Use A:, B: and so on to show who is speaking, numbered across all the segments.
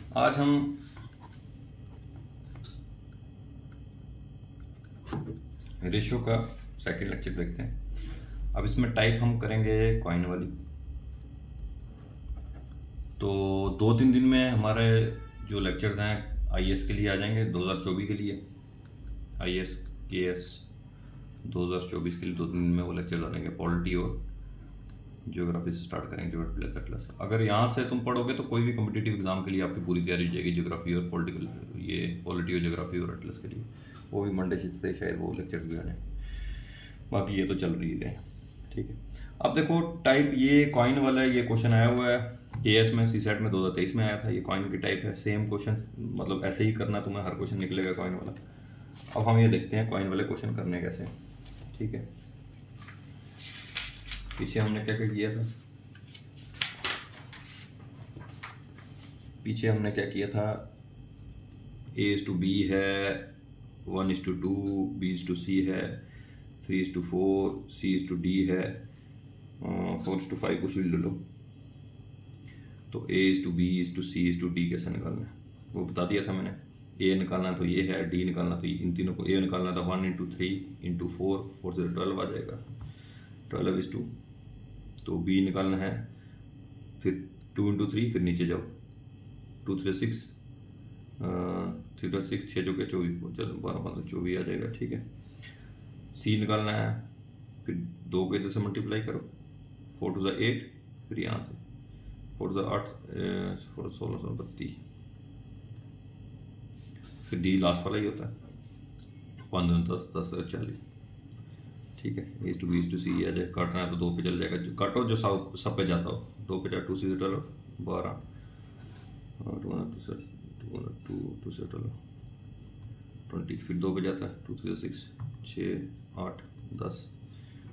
A: आज हम रेशियो का सेकंड लेक्चर देखते हैं। अब इसमें टाइप हम करेंगे कॉइन वाली। तो 2-3 दिन में हमारे जो लेक्चर्स हैं आईएएस के लिए आ जाएंगे, 2024 के लिए आईएएस केएस 2024 के लिए 2-3 दिन में वो लेक्चर्स आ जाएंगे। पॉलिटी और ज्योग्राफी से स्टार्ट करेंगे, ज्योग्राफी प्लस एटलस। अगर यहाँ से तुम पढ़ोगे तो कोई भी कॉम्पिटिटिव एग्जाम के लिए आपकी पूरी तैयारी हो जाएगी, ज्योग्राफी और पॉलिटिकल, ये पॉलिटी और ज्योग्राफी और एटलस के लिए। वो भी मंडे से शायद वो लेक्चर्स भी आ जाए। बाकी ये तो चल रही है, ठीक है। अब देखो टाइप, ये कॉइन वाला ये क्वेश्चन आया हुआ है केएस में, सीसेट में 2023 में आया था। ये कॉइन की टाइप है, सेम क्वेश्चन, मतलब ऐसे ही करना तुम्हें, हर क्वेश्चन निकलेगा कॉइन वाला। अब हम ये देखते हैं कॉइन वाले क्वेश्चन करने कैसे, ठीक है। पीछे हमने क्या क्या किया था, पीछे हमने क्या किया था, A:B है, 1:2, B:C है, 3:4, C:D है, 4:5 कुछ भी ले लो। तो A:B:C:D कैसे निकालना है वो बता दिया था मैंने। A निकालना तो ये है, D निकालना तो इन तीनों को, A निकालना था 1:3:4, 4 से 12 आ जाएगा, 12:2। तो B निकालना है, फिर 2:3, फिर नीचे जाओ, 2 3 6, 3 6, 6 चौके 24, चलो 12 15 24 आ जाएगा, ठीक है। C निकालना है, फिर 2 के इधर से मल्टीप्लाई करो, 4 2 8, फिर यहाँ से 4 2 8, 4 16 32, फिर D लास्ट वाला ही होता है, 5 10 10 40, ठीक है। A:B:C आ जाए, काटना है तो 2 पे चल जाएगा, काटो जो सब पे जाता हो, 2 पे जाए, 2 से 12 12, 2 से 20, फिर 2 पे जाता है, 2 3 6 6 8 10।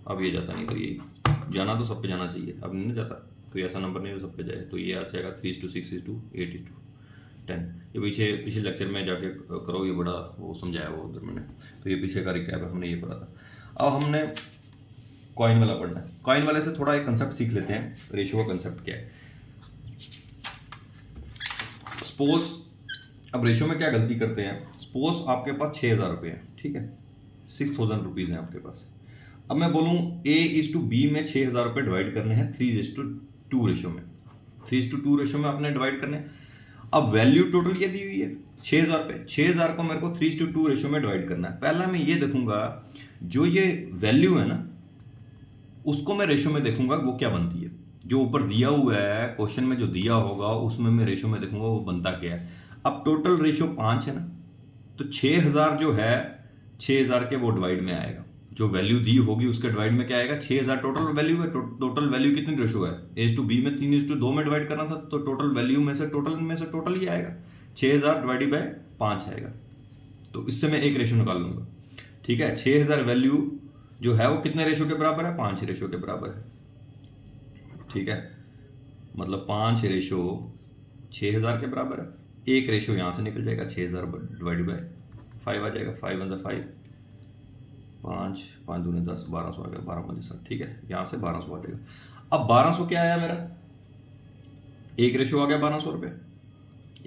A: अब ये जाता नहीं, तो ये जाना तो सब पे जाना चाहिए, अब नहीं जाता, कोई ऐसा नंबर नहीं जो सब पे जाए। तो ये आ जाएगा 3:6:8:10। ये पीछे पिछले लेक्चर में जाके करो, ये बड़ा वो समझाया वो उधर मैंने। तो ये पीछे का रिकैप है, हमने ये पढ़ा था। अब हमने कॉइन वाला पढ़ना है। कॉइन वाले से थोड़ा एक कंसेप्ट सीख लेते हैं, रेशियो का कंसेप्ट क्या है। सपोज, अब रेशियो में क्या गलती करते हैं, सपोज आपके पास 6,000 रुपये हैं, ठीक है, 6,000 रुपीज़ हैं आपके पास। अब मैं बोलूँ A:B में 6,000 रुपये डिवाइड करने हैं 3:2 रेशो में, 3:2 रेशो में आपने डिवाइड करने। अब वैल्यू टोटल ये दी हुई है 6,000 रुपये, 6,000 को मेरे को 3:2 रेशो में डिवाइड करना है। पहला मैं ये देखूंगा जो ये वैल्यू है ना, उसको मैं रेशो में देखूंगा वो क्या बनती है। जो ऊपर दिया हुआ है क्वेश्चन में, जो दिया होगा उसमें मैं रेशो में देखूंगा वो बनता क्या है। अब टोटल रेशो 5 है ना, तो 6,000 जो है 6,000 के वो डिवाइड में आएगा, जो वैल्यू दी होगी उसके डिवाइड में क्या आएगा, 6,000 टोटल वैल्यू है। टोटल वैल्यू कितनी रेशो है, A:B में 3:2 में डिवाइड करना था, तो टोटल वैल्यू में से टोटल ही आएगा, 6,000 डिवाइड बाय 5 आएगा। तो इससे मैं एक रेशो निकाल लूंगा, ठीक है। 6,000 वैल्यू जो है वो कितने रेशो के बराबर है, 5 रेशो के बराबर है, ठीक है। मतलब 5 रेशो 6,000 के बराबर है। एक रेशो यहां से निकल जाएगा, 6,000 डिवाइड बाय 5 आ जाएगा, 5 1 5, 5 5 दूनी 10, 1200 आ गया, 12 5 7, ठीक है। यहां से 1200 आ जाएगा। अब 1200 क्या आया मेरा, एक रेशो आ गया 1200 रुपये,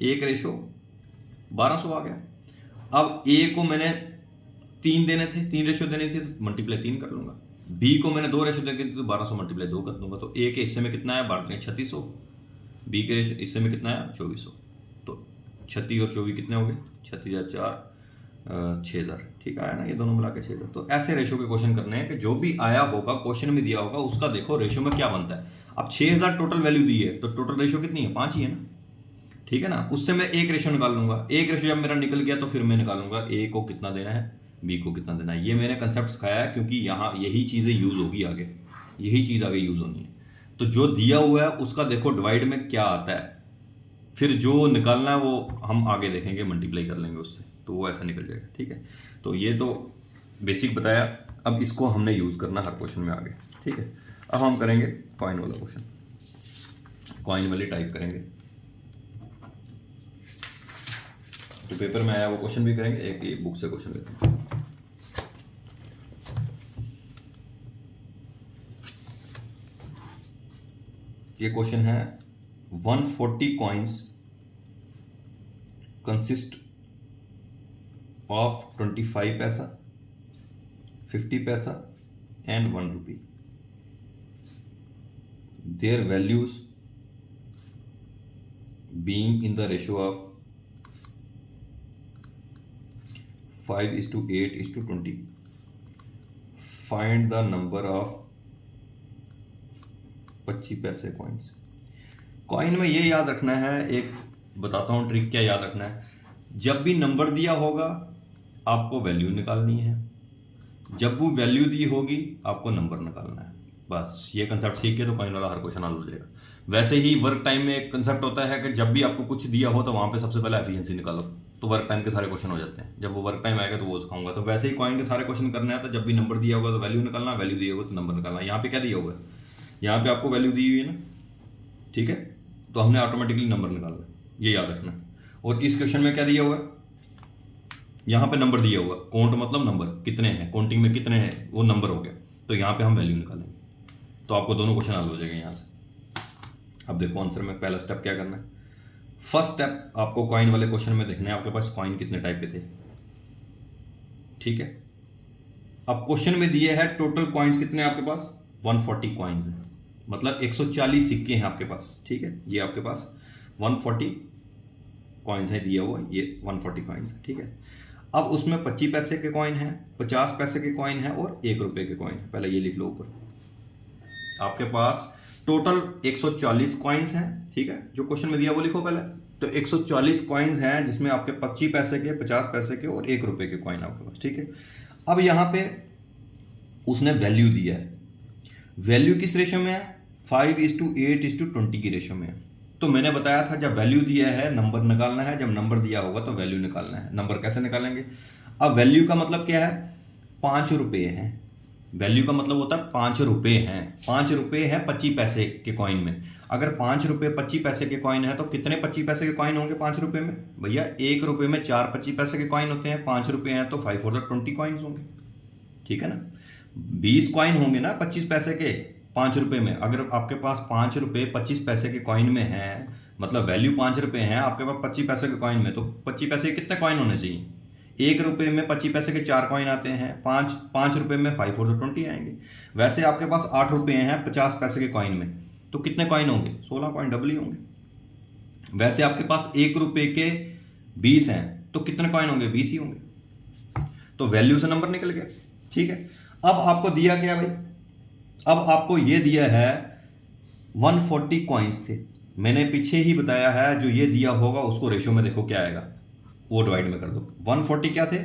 A: एक रेशो 1200 आ गया। अब ए को मैंने 3 देने थे, 3 रेशो देनी थी, तो मल्टीप्लाई 3 कर लूंगा। बी को मैंने 2 रेशो देनी थी, तो 1200 मल्टीप्लाई 2 कर दूंगा। तो ए के हिस्से में कितना आया, 3600, बी के हिस्से में कितना आया, 2400। तो 36 और 24 कितने हो गए, 36,004, 6,000, ठीक आया ना, ये दोनों मिला के 6,000। तो ऐसे रेशो के क्वेश्चन करने हैं कि जो भी आया होगा क्वेश्चन में दिया होगा उसका देखो रेशो में क्या बनता है। अब 6,000 टोटल वैल्यू दी है, तो टोटल रेशो कितनी है, 5 ही है ना, ठीक है ना। उससे मैं एक रेशो निकाल लूंगा, एक रेशो जब मेरा निकल गया तो फिर मैं निकालूंगा ए को कितना देना है, बी को कितना देना है। ये मैंने कंसेप्ट सिखाया है क्योंकि यहाँ यही चीजें यूज होगी आगे, यही चीज आगे यूज होनी है। तो जो दिया हुआ है उसका देखो डिवाइड में क्या आता है, फिर जो निकालना है वो हम आगे देखेंगे, मल्टीप्लाई कर लेंगे उससे, तो वो ऐसा निकल जाएगा, ठीक है। तो ये तो बेसिक बताया, अब इसको हमने यूज करना हर क्वेश्चन में आगे, ठीक है। अब हम करेंगे कॉइन वाला क्वेश्चन, कॉइन वाली टाइप करेंगे। तो पेपर में आया वो क्वेश्चन भी करेंगे, एक ये बुक से क्वेश्चन लेते हैं। ये क्वेश्चन है 140 कॉइन्स कंसिस्ट ऑफ 25 पैसा, 50 पैसा and 1 rupee. There values being in the ratio of 5:8:20. Find the number of 25 पैसे कॉइन्स. कॉइन में ये याद रखना है, एक बताता हूँ ट्रिक क्या याद रखना है. जब भी नंबर दिया होगा आपको वैल्यू निकालनी है, जब वो वैल्यू दी होगी आपको नंबर निकालना है. बस ये कंसेप्ट सीख के तो कॉइन वाला हर क्वेश्चन हल हो जाएगा. वैसे ही वर्क टाइम में एक कंसेप्ट होता है कि जब भी आपको कुछ दिया हो तो वहां पे सबसे पहले एफिशिएंसी निकालो, तो वर्क टाइम के सारे क्वेश्चन हो जाते हैं. जब वो वर्क टाइम आएगा तो वो सिखाऊंगा. तो वैसे ही कॉइन के सारे क्वेश्चन करने हैं, तो जब भी नंबर दिया होगा तो वैल्यू निकालना, वैल्यू दिया होगा तो नंबर निकालना. यहाँ पे क्या दिया हुआ है, यहाँ पे आपको वैल्यू दी हुई है ना, ठीक है, तो हमने ऑटोमेटिकली नंबर निकालना, ये याद रखना. और इस क्वेश्चन में क्या दिया हुआ है, यहाँ पे नंबर दिया हुआ, काउंट मतलब नंबर कितने हैं, काउंटिंग में कितने हैं वो नंबर हो गया, तो यहाँ पे हम वैल्यू निकालेंगे. तो आपको दोनों क्वेश्चन हल हो जाएंगे यहाँ से. अब देखो आंसर में पहला स्टेप क्या करना है. फर्स्ट स्टेप आपको कॉइन वाले क्वेश्चन में देखना है आपके पास कॉइन कितने टाइप के थे, ठीक है. अब क्वेश्चन में दिए है टोटल कॉइन्स कितने आपके पास, 140 कॉइन्स है, मतलब 140 सिक्के हैं आपके पास, ठीक है. ये आपके पास 140 कॉइन्स है दिया हुआ, ये 140 कॉइन्स है, ठीक है. अब उसमें 25 पैसे के कॉइन है, 50 पैसे के कॉइन है और 1 रुपए के कॉइन है. पहले ये लिख लो ऊपर. आपके पास टोटल 140 कॉइन्स हैं, ठीक है. जो क्वेश्चन में दिया वो लिखो पहले. तो 140 कॉइन्स हैं जिसमें आपके 25 पैसे के, 50 पैसे के और 1 रुपए के कॉइन आपके पास, ठीक है. अब यहां पे उसने वैल्यू दिया है. वैल्यू किस रेशो में है, 5:8:20 की रेशो में है. तो मैंने बताया था जब वैल्यू दिया है नंबर निकालना है, जब नंबर दिया होगा तो वैल्यू निकालना है. नंबर कैसे निकालेंगे. अब वैल्यू का मतलब क्या है, 5 रुपए हैं. वैल्यू का मतलब होता है 5 रुपए हैं. 5 रुपए है 25 पैसे के कॉइन में. अगर 5 रुपए 25 पैसे के कॉइन है तो कितने 25 पैसे के कॉइन होंगे 5 रुपए में, भैया 1 रुपए में 4 25 पैसे के कॉइन होते हैं. 5 रुपए हैं तो 5 4 20 कॉइन्स होंगे, ठीक है ना. 20 कॉइन होंगे ना 25 पैसे के 5 रुपए में. अगर आपके पास 5 रुपए 25 पैसे के कॉइन में है, मतलब वैल्यू 5 रुपए हैं आपके पास 25 पैसे के कॉइन में, तो 25 पैसे के कितने कॉइन होने चाहिए. 1 रुपए में 25 पैसे के 4 कॉइन आते हैं, 5 रुपए में 5 4 20 आएंगे. वैसे आपके पास 8 रुपए हैं 50 पैसे के कॉइन में, तो कितने कॉइन होंगे, 16 कॉइन डबल ही होंगे. वैसे आपके पास 1 रुपए के 20 हैं तो कितने कॉइन होंगे, 20 ही होंगे. तो वैल्यू से नंबर निकल गया, ठीक है. अब आपको दिया क्या भाई, अब आपको ये दिया है 140 कॉइन्स थे. मैंने पीछे ही बताया है जो ये दिया होगा उसको रेशो में देखो क्या आएगा, वो डिवाइड में कर दो. 140 क्या थे,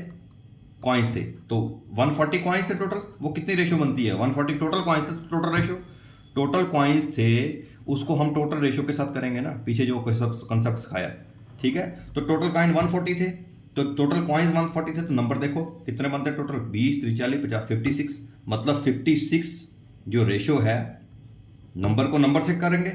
A: कॉइन्स थे, तो 140 कॉइन्स थे टोटल. वो कितनी रेशो बनती है, 140 टोटल कॉइन्स थे, टोटल रेशो. टोटल कॉइन्स थे उसको हम टोटल रेशो के साथ करेंगे ना, पीछे जो कंसेप्ट सिखाया, ठीक है. तो टोटल कॉइन 140 थे, तो टोटल कॉइन्स 140 थे, तो नंबर देखो कितने बनते हैं टोटल, 20 3 40 50 56. मतलब 56 जो रेशो है नंबर को नंबर से करेंगे.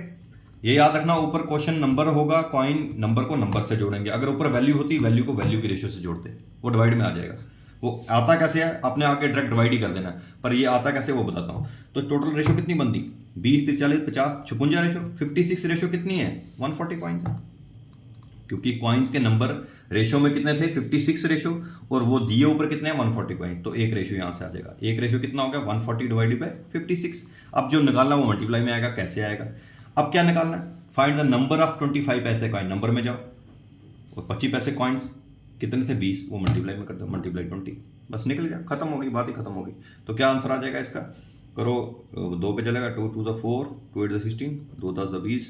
A: ये याद रखना, ऊपर क्वेश्चन नंबर होगा, कॉइन नंबर को नंबर से जोड़ेंगे. अगर ऊपर वैल्यू होती वैल्यू को वैल्यू की रेशियो से जोड़ते, वो डिवाइड में आ जाएगा. वो आता कैसे है, आपने आगे डायरेक्ट डिवाइड ही कर देना है, पर ये आता कैसे वो बताता हूं. तो टोटल रेशियो कितनी बनती, 20 30 40 50 56 रेशो. 56 रेशो कितनी है, 140 कॉइन्स है. क्योंकि कॉइन्स के नंबर रेशो में कितने थे, 56 रेशो, और वो दिए ऊपर कितने हैं 140 कॉइन्स. तो एक रेशो यहां से आ जाएगा. एक रेशो कितना हो गया, 140 डिवाइडेड बाय 56. अब जो निकालना वो मल्टीप्लाई में आएगा. कैसे आएगा, अब क्या निकालना है, फाइंड द नंबर ऑफ 25 पैसे कॉइन. नंबर में जाओ और 25 पैसे कॉइन्स कितने थे, 20, वो मल्टीप्लाई में कर दो, मल्टीप्लाई 20, बस निकल गया, खत्म हो गई, बात ही खत्म हो गई. तो क्या आंसर आ जाएगा इसका, करो 2 पे चलेगा, 2 2 4, 2 8 16, 2 10 20,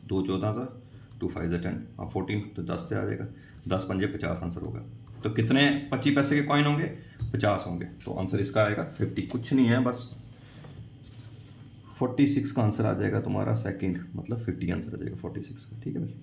A: 2 14 2 5 10, अब 14 तो 10 से आ जाएगा, 10 5 50 आंसर होगा. तो कितने 25 पैसे के कॉइन होंगे, 50 होंगे. तो आंसर इसका आएगा 50. कुछ नहीं है, बस 46 का आंसर आ जाएगा तुम्हारा सेकंड, मतलब 50 आंसर आ जाएगा 46 का. ठीक है भाई,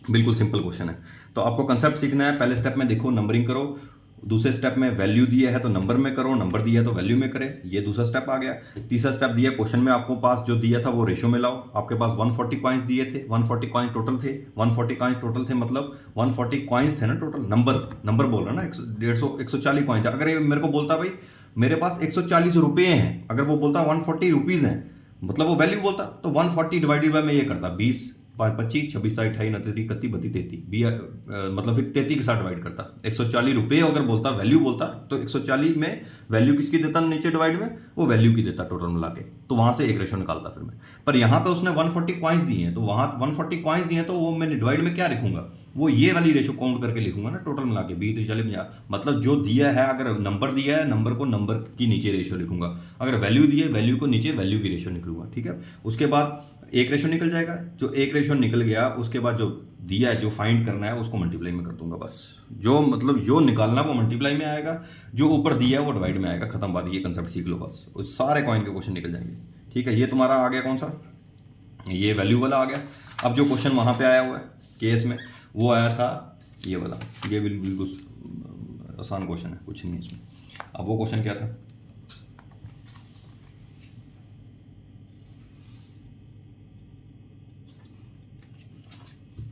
A: बिल्कुल सिंपल क्वेश्चन है. तो आपको कंसेप्ट सीखना है. पहले स्टेप में देखो नंबरिंग करो, दूसरे स्टेप में वैल्यू दिया है तो नंबर में करो, नंबर दिया है तो वैल्यू में करें. ये दूसरा स्टेप आ गया. तीसरा स्टेप दिया क्वेश्चन में, आपको पास जो दिया था वो रेशो में लाओ. आपके पास 140 कॉइन्स दिए थे, 140 कॉइन्स टोटल थे, 140 कॉइन्स टोटल थे, मतलब 140 कॉइन्स थे ना टोटल. नंबर बोल रहा ना, 140 कॉइन्स. अगर ये मेरे को बोलता भाई मेरे पास 140 रुपए हैं, अगर वो बोलता 140 रुपीज हैं, मतलब वो वैल्यू बोलता, तो 140 डिवाइडेड बाय मैं ये करता 20 5 25, 26 28 29 31 32 33 बी मतलब फिर 33 के साथ डिवाइड करता। 140 रुपये अगर बोलता, वैल्यू बोलता, तो 140 में वैल्यू किसकी देता नीचे डिवाइड में, वो वैल्यू की देता टोटल मिला के, तो वहां से एक रेशो निकालता फिर मैं। पर यहाँ पे उसने 140 कॉइन्स दिए हैं, तो वहां 140 कॉइन्स दिए हैं, तो वो मैं डिवाइड में क्या लिखूंगा, वो ये वाली रेशो काउंट करके लिखूंगा ना, टोटल मिला के 20 40 50। मतलब जो दिया है, अगर नंबर दिया है, नंबर को नंबर की नीचे रेशो लिखूंगा, अगर वैल्यू दी है, वैल्यू को नीचे वैल्यू की रेशो निकलूंगा। ठीक है, उसके बाद एक रेशो निकल जाएगा, जो एक रेशो निकल गया उसके बाद जो दिया है, जो फाइंड करना है उसको मल्टीप्लाई में कर दूंगा बस। जो मतलब जो निकालना वो मल्टीप्लाई में आएगा, जो ऊपर दिया है वो डिवाइड में आएगा, खत्म बात। ये कंसेप्ट सीख लो बस, उस सारे कॉइन के क्वेश्चन निकल जाएंगे। ठीक है, ये तुम्हारा आ गया कौन सा, ये वैल्यू वाला आ गया। अब जो क्वेश्चन वहां पे आया हुआ है केस में, वो आया था ये वाला, ये बिल्कुल आसान क्वेश्चन है, कुछ नहीं है इसमें। अब वो क्वेश्चन क्या था,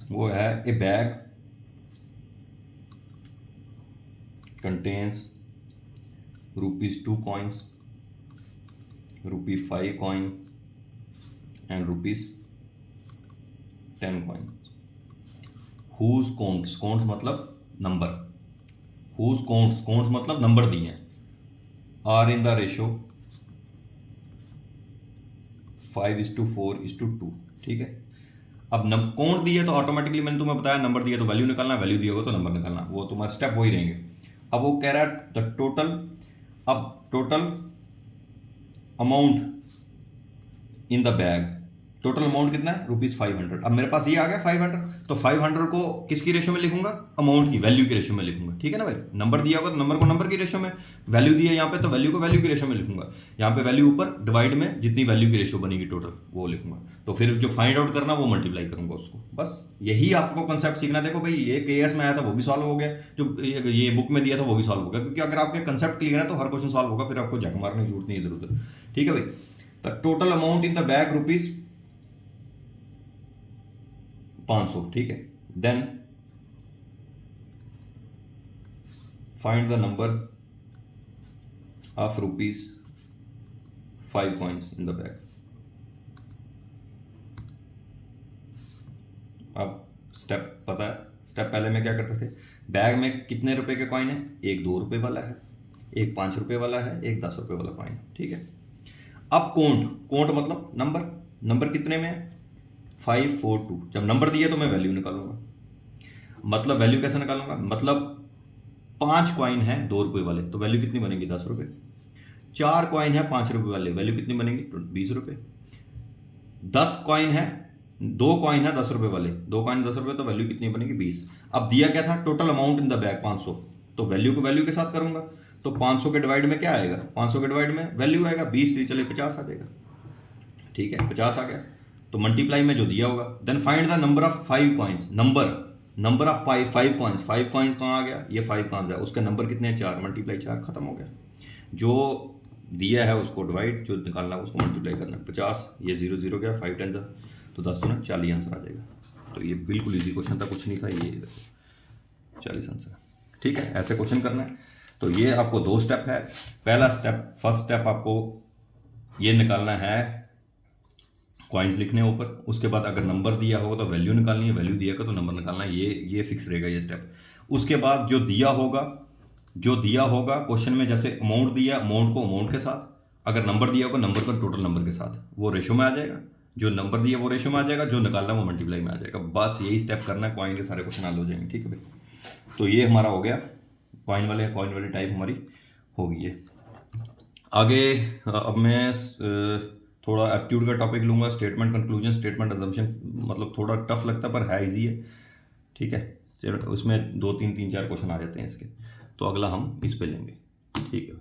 A: वो है ए bag contains ₹2 coins, ₹5 coin and ₹10 coin, whose counts मतलब नंबर, whose counts मतलब नंबर दिए हैं, आर इन द रेशो 5:4:2। ठीक है, अब काउंट दिए तो ऑटोमेटिकली मैंने तुम्हें बताया, नंबर दिया तो वैल्यू निकालना, वैल्यू दिया होगा तो नंबर निकालना, वो तुम्हारे स्टेप वही रहेंगे। अब वो कह रहा है द टोटल, अब total amount in the bag, total amount कितना है ₹500। अब मेरे पास ये आ गया 500, तो 500 को किसकी रेशो में लिखूंगा, अमाउंट की, वैल्यू की रेशो में लिखूंगा। ठीक है ना भाई, नंबर दिया होगा तो नंबर को नंबर की रेशो में, वैल्यू दिया यहाँ पे तो वैल्यू को वैल्यू की रेशो में लिखूंगा, यहाँ पे वैल्यू ऊपर, डिवाइड में जितनी वैल्यू की रेशो बनेगी टोटल वो लिखूंगा। तो फिर जो फाइंड आउट करना वो मल्टीप्लाई करूंगा उसको, बस यही आपको कंसेप्ट सीखना। देखो भाई, ये केएस में आया था वो भी सॉल्व हो गया, जो ये बुक में दिया था वो भी सॉल्व हो गया, क्योंकि अगर आपके कंसेप्ट क्लियर है तो हर क्वेश्चन सॉल्व होगा, फिर आपको जग मारने की जरूरत नहीं इधर उधर। ठीक है भाई, तो total amount in the bag ₹500। ठीक है, then find the number of ₹5 coins in the bag. अब स्टेप पता है, स्टेप पहले में क्या करते थे, बैग में कितने रुपए के कॉइन है, एक ₹2 वाला है, एक ₹5 वाला है, एक ₹10 वाला कॉइन। ठीक है, अब काउंट मतलब नंबर कितने में है, 542। जब नंबर दिया तो मैं वैल्यू निकालूंगा, मतलब वैल्यू कैसे निकालूंगा, मतलब 5 कॉइन है ₹2 वाले, तो वैल्यू कितनी बनेगी, ₹10। 4 कॉइन है ₹5 वाले, वैल्यू कितनी बनेगी, ₹20। 10 कॉइन है, 2 कॉइन है ₹10 वाले, 2 कॉइन ₹10, तो वैल्यू कितनी बनेगी, 20। अब दिया क्या था, total amount in the bag 500, तो वैल्यू को वैल्यू के साथ करूंगा, तो 500 के डिवाइड में क्या आएगा, 500 के डिवाइड में वैल्यू आएगा, 20 3 चले 50 आ जाएगा। ठीक है, 50 आ गया, तो मल्टीप्लाई में जो दिया होगा। Then find the number of 5 coins, number of 5 coins, 5 coins कहाँ आ गया, ये 5 कॉइन्स है, उसके नंबर कितने हैं, 4, मल्टीप्लाई 4, खत्म हो गया। जो दिया है उसको डिवाइड, जो निकालना है उसको मल्टीप्लाई करना है, 50, ये 0 0 गया, 5 10 तो 10 ना 40 आंसर आ जाएगा। तो ये बिल्कुल इजी क्वेश्चन था, कुछ नहीं था, ये देखो 40 आंसर। ठीक है, ऐसे क्वेश्चन करना है। तो ये आपको 2 स्टेप है। पहला स्टेप, फर्स्ट स्टेप आपको ये निकालना है, कॉइन्स लिखने ऊपर, उसके बाद अगर नंबर दिया होगा तो वैल्यू निकालनी है, वैल्यू दिया होगा तो नंबर निकालना है, ये फिक्स रहेगा ये स्टेप। उसके बाद जो दिया होगा क्वेश्चन में, जैसे अमाउंट दिया, अमाउंट को अमाउंट के साथ, अगर नंबर दिया होगा नंबर को टोटल नंबर के साथ, वो रेशो में आ जाएगा, जो नंबर दिया वो रेशो में आ जाएगा, जो निकालना वो मल्टीप्लाई में आ जाएगा। बस यही स्टेप करना है, कॉइन के सारे क्वेश्चन हल हो जाएंगे। ठीक है भाई, तो ये हमारा हो गया, कॉइन वाली टाइप हमारी हो गई है। आगे अब मैं थोड़ा एप्टीट्यूड का टॉपिक लूंगा, स्टेटमेंट कंक्लूजन, स्टेटमेंट अजम्पशन, मतलब थोड़ा टफ लगता है पर है इजी है। ठीक है, चलो उसमें 2 3 3 4 क्वेश्चन आ जाते हैं इसके, तो अगला हम इस पे लेंगे। ठीक है।